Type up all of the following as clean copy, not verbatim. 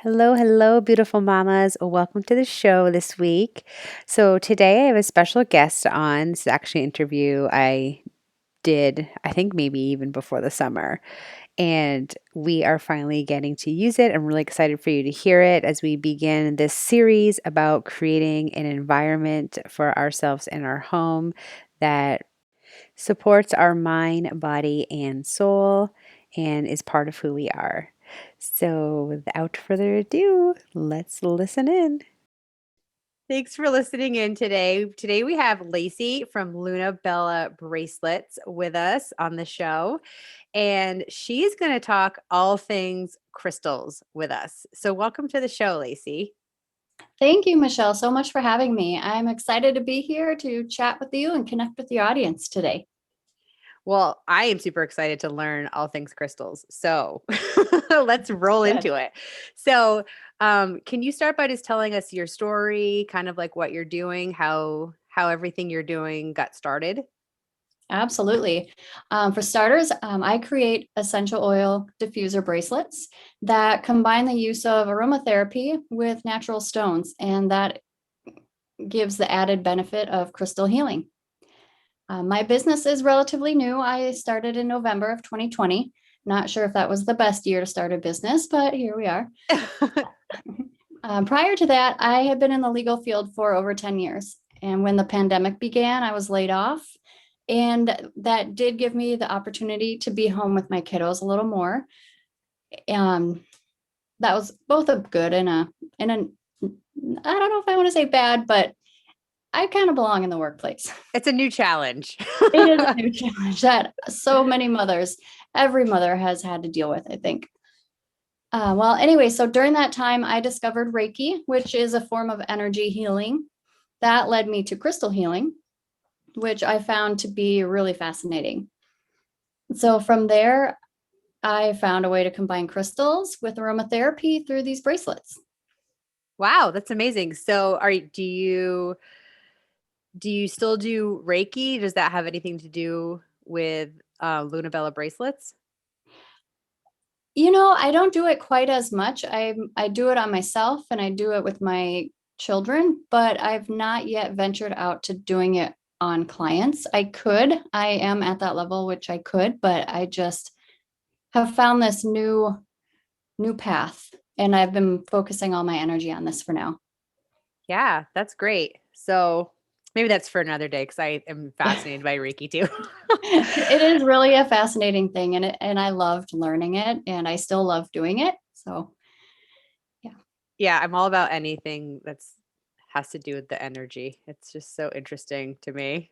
Hello, hello, beautiful mamas. Welcome to the show this week. So, today I have a special guest on. This is actually an interview I did, I think maybe even before the summer. And we are finally getting to use it. I'm really excited for you to hear it as we begin this series about creating an environment for ourselves in our home that supports our mind, body, and soul and is part of who we are. So, without further ado, let's listen in. Thanks for listening in today. Today we have Lacey from Luna Bella Bracelets with us on the show, and she's going to talk all things crystals with us. So, welcome to the show, Lacey. Thank you, Michelle, so much for having me. I'm excited to be here to chat with you and connect with your audience today. Well, I am super excited to learn all things crystals. So let's roll Good. into it. So, can you start by just telling us your story, kind of like what you're doing, how everything you're doing got started? Absolutely. For starters, I create essential oil diffuser bracelets that combine the use of aromatherapy with natural stones, and that gives the added benefit of crystal healing. My business is relatively new. I started in November of 2020. Not sure if that was the best year to start a business, but here we are. Prior to that, I had been in the legal field for over 10 years. And when the pandemic began, I was laid off. And that did give me the opportunity to be home with my kiddos a little more. Um, that was both a good and a I don't know if I want to say bad, but I kind of belong in the workplace. It's a new challenge. It is a new challenge that so many mothers, every mother has had to deal with, I think. Anyway, so during that time, I discovered Reiki, which is a form of energy healing. That led me to crystal healing, which I found to be really fascinating. So from there, I found a way to combine crystals with aromatherapy through these bracelets. Wow, that's amazing. So, do you still do Reiki? Does that have anything to do with Luna Bella bracelets? I don't do it quite as much. I do it on myself and I do it with my children, but I've not yet ventured out to doing it on clients. I could. I am at that level, which I could, but I just have found this new path and I've been focusing all my energy on this for now. Yeah, that's great. So maybe that's for another day because I am fascinated by Reiki too. It is really a fascinating thing and I loved learning it and I still love doing it. So, yeah. Yeah, I'm all about anything that's has to do with the energy. It's just so interesting to me.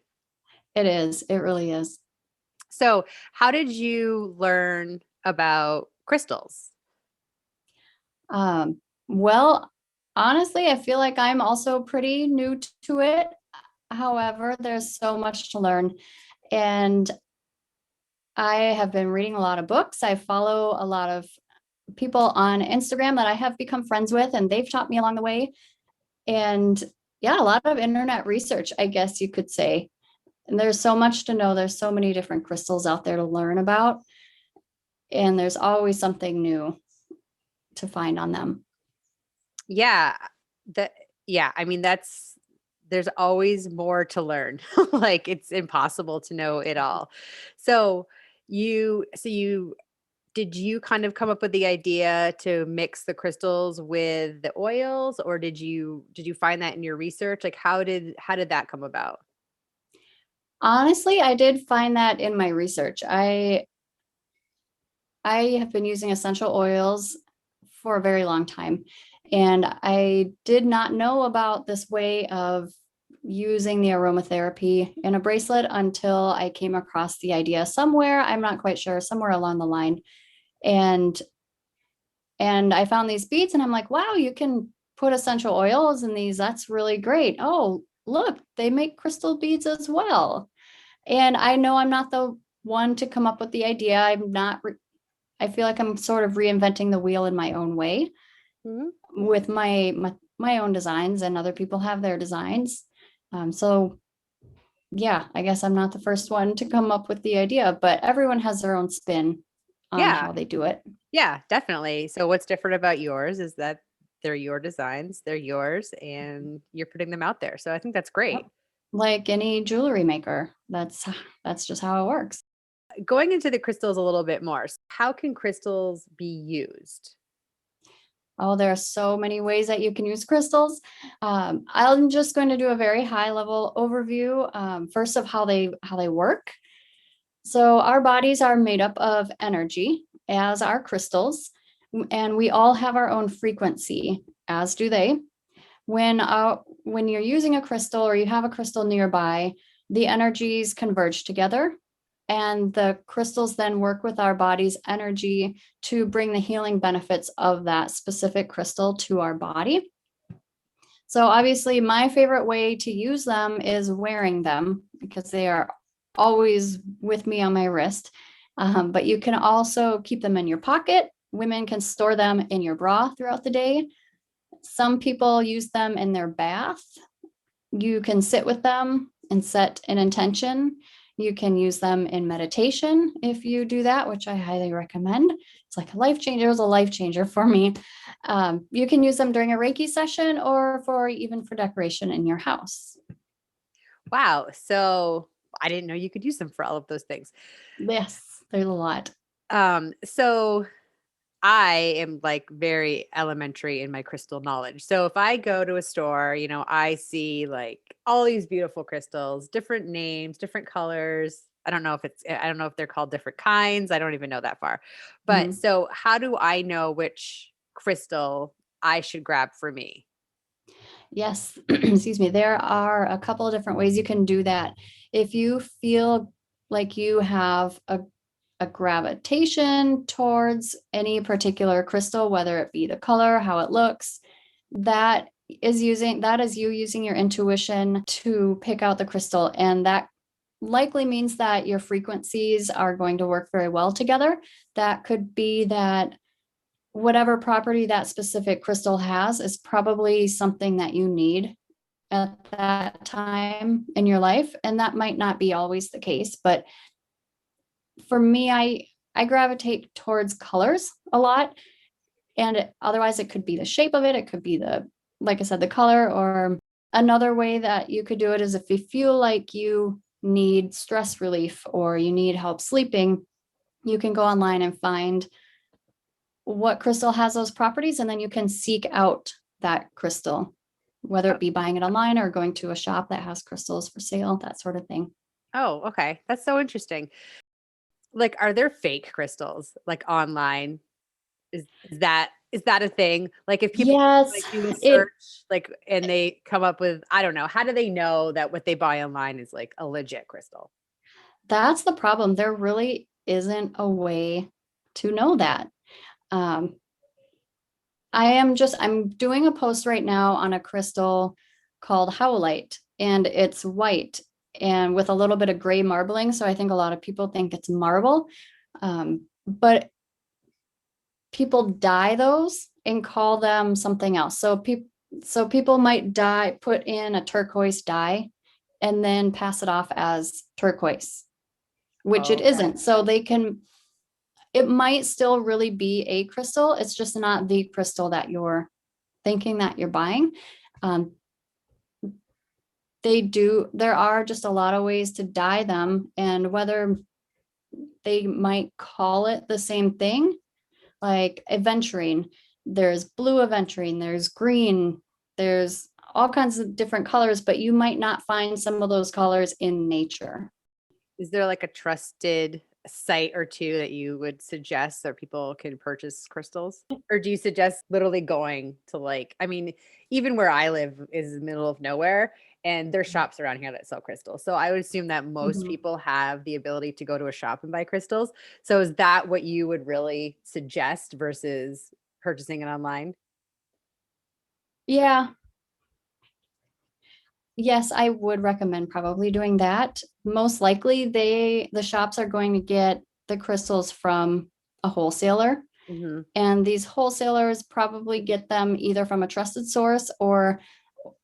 It is. It really is. So, how did you learn about crystals? Um, well, honestly, I feel like I'm also pretty new to it. However, there's so much to learn. And I have been reading a lot of books. I follow a lot of people on Instagram that I have become friends with, and they've taught me along the way. And yeah, a lot of internet research, I guess you could say. And there's so much to know. There's so many different crystals out there to learn about. And there's always something new to find on them. Yeah, that yeah, I mean there's always more to learn. Like it's impossible to know it all. So, you did you kind of come up with the idea to mix the crystals with the oils, or did you find that in your research? Like how did that come about? Honestly, I did find that in my research. I have been using essential oils for a very long time, and I did not know about this way of using the aromatherapy in a bracelet until I came across the idea somewhere. I'm not quite sure, somewhere along the line. And I found these beads and I'm like, wow, you can put essential oils in these. That's really great. Oh, look, they make crystal beads as well. And I know I'm not the one to come up with the idea. I'm not I feel like I'm sort of reinventing the wheel in my own way Mhm. with my own designs, and other people have their designs. So yeah, I guess I'm not the first one to come up with the idea, but everyone has their own spin on Yeah. how they do it. Yeah, definitely. So what's different about yours is that they're your designs, they're yours, and you're putting them out there. So I think that's Yep. great. Like any jewelry maker. That's just how it works. Going into the crystals a little bit more. How can crystals be used? Oh, there are so many ways that you can use crystals. I'm just going to do a very high level overview first of how they work. So our bodies are made up of energy, as are crystals, and we all have our own frequency, as do they. When you're using a crystal or you have a crystal nearby, the energies converge together, and the crystals then work with our body's energy to bring the healing benefits of that specific crystal to our body. So obviously, my favorite way to use them is wearing them because they are always with me on my wrist. But you can also keep them in your pocket. Women can store them in your bra throughout the day. Some people use them in their bath. You can sit with them and set an intention. You can use them in meditation if you do that, which I highly recommend. It's like a life changer. It was a life changer for me. You can use them during a Reiki session or for even for decoration in your house. Wow. So I didn't know you could use them for all of those things. Yes, there's a lot. So I am like very elementary in my crystal knowledge. So if I go to a store, I see like all these beautiful crystals, different names, different colors. I don't know if they're called different kinds. I don't even know that far. But Mhm. so how do I know which crystal I should grab for me? Yes, excuse me. There are a couple of different ways you can do that. If you feel like you have a gravitation towards any particular crystal, whether it be the color, how it looks, that is you using your intuition to pick out the crystal. And that likely means that your frequencies are going to work very well together. That could be that whatever property that specific crystal has is probably something that you need at that time in your life. And that might not be always the case, but for me, I gravitate towards colors a lot. And otherwise it could be the shape of it, it could be the, like I said, the color. Or another way that you could do it is if you feel like you need stress relief or you need help sleeping, you can go online and find what crystal has those properties, and then you can seek out that crystal, whether Oh, it be buying it online or going to a shop that has crystals for sale, that sort of thing. oh, okay. That's so interesting. Like, are there fake crystals like online? Is that a thing? Like, if people like Yes, do a it search, like, and they come up with, I don't know, how do they know that what they buy online is like a legit crystal? that's the problem. There really isn't a way to know that. Um, I'm doing a post right now on a crystal called howlite, and it's white and with a little bit of gray marbling. So I think a lot of people think it's marble. But people dye those and call them something else. So people might put in a turquoise dye and then pass it off as turquoise, which it Okay. isn't. So it might still really be a crystal. It's just not the crystal that you're thinking that you're buying. Um, there are just a lot of ways to dye them, and whether they might call it the same thing, like aventurine, there's blue aventurine, there's green, there's all kinds of different colors, but you might not find some of those colors in nature. Is there like a trusted site or two that you would suggest so people can purchase crystals? Or do you suggest literally going to like, I mean, even where I live is the middle of nowhere and there's shops around here that sell crystals. So I would assume that most Mhm. people have the ability to go to a shop and buy crystals. So is that what you would really suggest versus purchasing it online? Yeah, yes, I would recommend probably doing that. Most likely the shops are going to get the crystals from a wholesaler, Mhm. and these wholesalers probably get them either from a trusted source or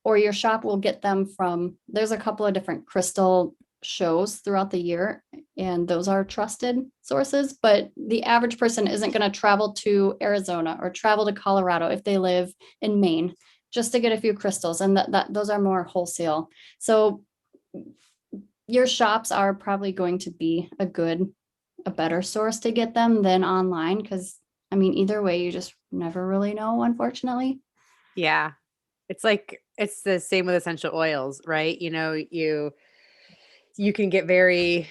your shop will get them from, there's a couple of different crystal shows throughout the year and those are trusted sources. But the average person isn't going to travel to Arizona or travel to Colorado if they live in Maine just to get a few crystals, and those are more wholesale. So your shops are probably going to be a better source to get them than online, because I mean, either way, you just never really know, unfortunately. Yeah. It's like it's the same with essential oils, right? You can get very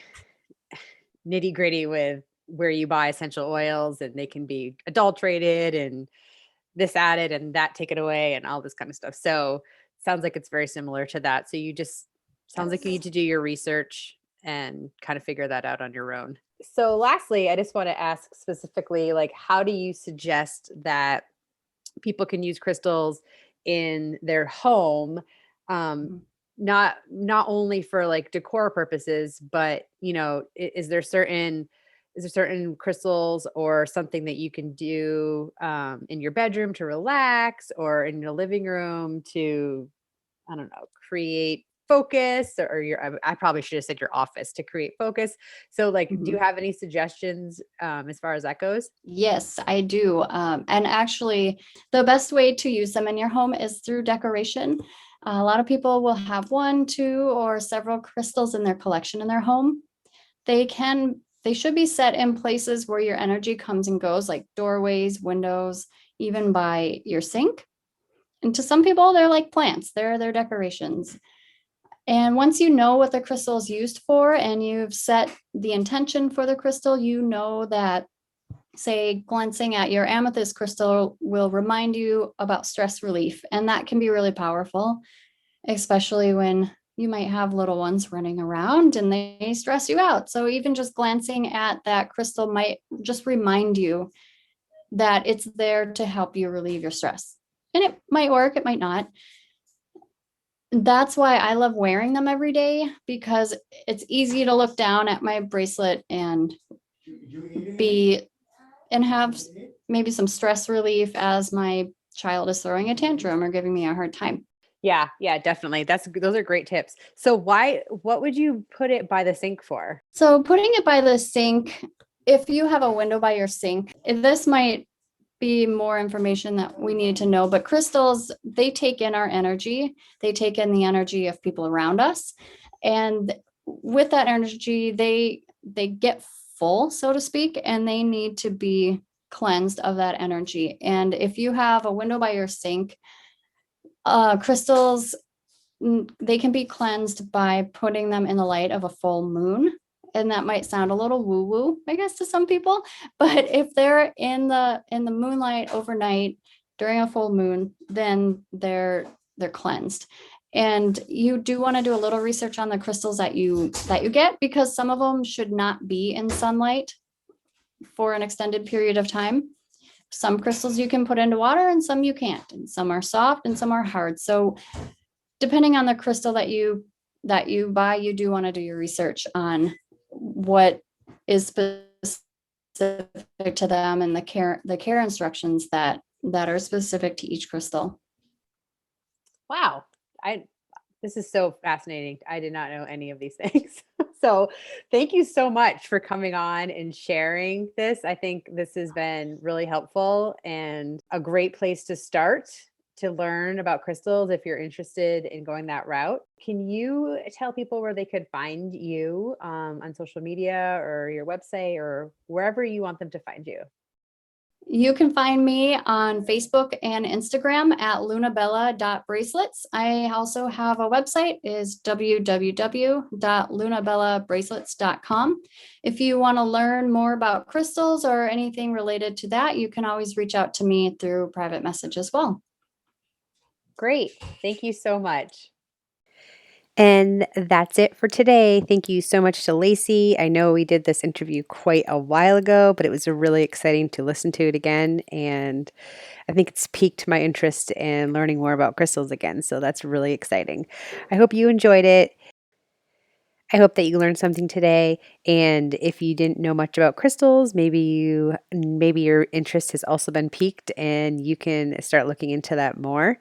nitty-gritty with where you buy essential oils, and they can be adulterated and this added and that taken away and all this kind of stuff. So, sounds like it's very similar to that. So you just sounds like you Yes. need to do your research and kind of figure that out on your own. So, lastly, I just want to ask specifically, like, how do you suggest that people can use crystals in their home, um, Mhm. not only for like decor purposes, but is there certain crystals or something that you can do in your bedroom to relax, or in your living room to, I don't know, create focus, or I probably should have said your office to create focus. So, like, do you Mhm. have any suggestions as far as that goes? Yes, I do. And actually, the best way to use them in your home is through decoration. A lot of people will have one, two, or several crystals in their collection in their home. They should be set in places where your energy comes and goes, like doorways, windows, even by your sink. And to some people, they're like plants, they're decorations. And once you know what the crystal is used for and you've set the intention for the crystal, you know that, say, glancing at your amethyst crystal will remind you about stress relief. And that can be really powerful, especially when you might have little ones running around and they stress you out. So even just glancing at that crystal might just remind you that it's there to help you relieve your stress. And it might work, it might not. That's why I love wearing them every day, because it's easy to look down at my bracelet and be and have maybe some stress relief as my child is throwing a tantrum or giving me a hard time. Yeah, yeah, definitely. Those are great tips. So what would you put it by the sink for? So putting it by the sink, if you have a window by your sink, this might be more information that we need to know, but crystals, they take in our energy. They take in the energy of people around us. And with that energy, they get full, so to speak, and they need to be cleansed of that energy. And if you have a window by your sink, crystals, they can be cleansed by putting them in the light of a full moon. And that might sound a little woo woo, I guess, to some people. But if they're in the moonlight overnight during a full moon, then they're cleansed. And you do want to do a little research on the crystals that you get, because some of them should not be in sunlight for an extended period of time. Some crystals you can put into water and some you can't, and some are soft and some are hard. So depending on the crystal that you buy, you do want to do your research on what is specific to them, and the care instructions that are specific to each crystal. Wow. I This is so fascinating. I did not know any of these things. So, thank you so much for coming on and sharing this. I think this has been really helpful and a great place to start to learn about crystals if you're interested in going that route. Can you tell people where they could find you on social media or your website or wherever you want them to find you? You can find me on Facebook and Instagram at Lunabella.bracelets. I also have a website, is www.Lunabella.bracelets.com. If you want to learn more about crystals or anything related to that, you can always reach out to me through private message as well. Great. Thank you so much. And that's it for today. Thank you so much to Lacey. I know we did this interview quite a while ago, but it was really exciting to listen to it again. And I think it's piqued my interest in learning more about crystals again. So that's really exciting. I hope you enjoyed it. I hope that you learned something today. And if you didn't know much about crystals, maybe your interest has also been piqued and you can start looking into that more.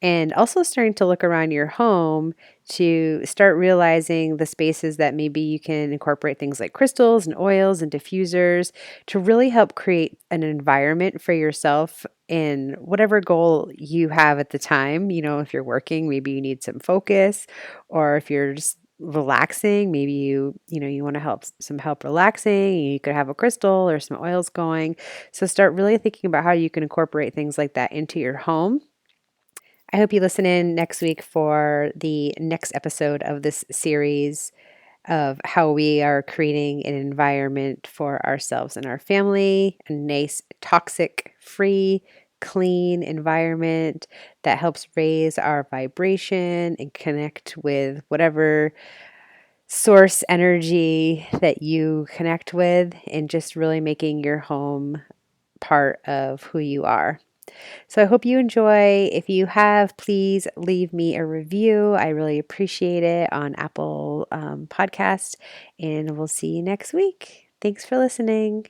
And also starting to look around your home to start realizing the spaces that maybe you can incorporate things like crystals and oils and diffusers to really help create an environment for yourself in whatever goal you have at the time. If you're working, maybe you need some focus, or if you're just relaxing, maybe you want to help relaxing, you could have a crystal or some oils going. So start really thinking about how you can incorporate things like that into your home. I hope you listen in next week for the next episode of this series of how we are creating an environment for ourselves and our family, a nice toxic free clean environment that helps raise our vibration and connect with whatever source energy that you connect with, and just really making your home part of who you are. So I hope you enjoy. If you have, please leave me a review. I really appreciate it on Apple Podcast, and we'll see you next week. Thanks for listening.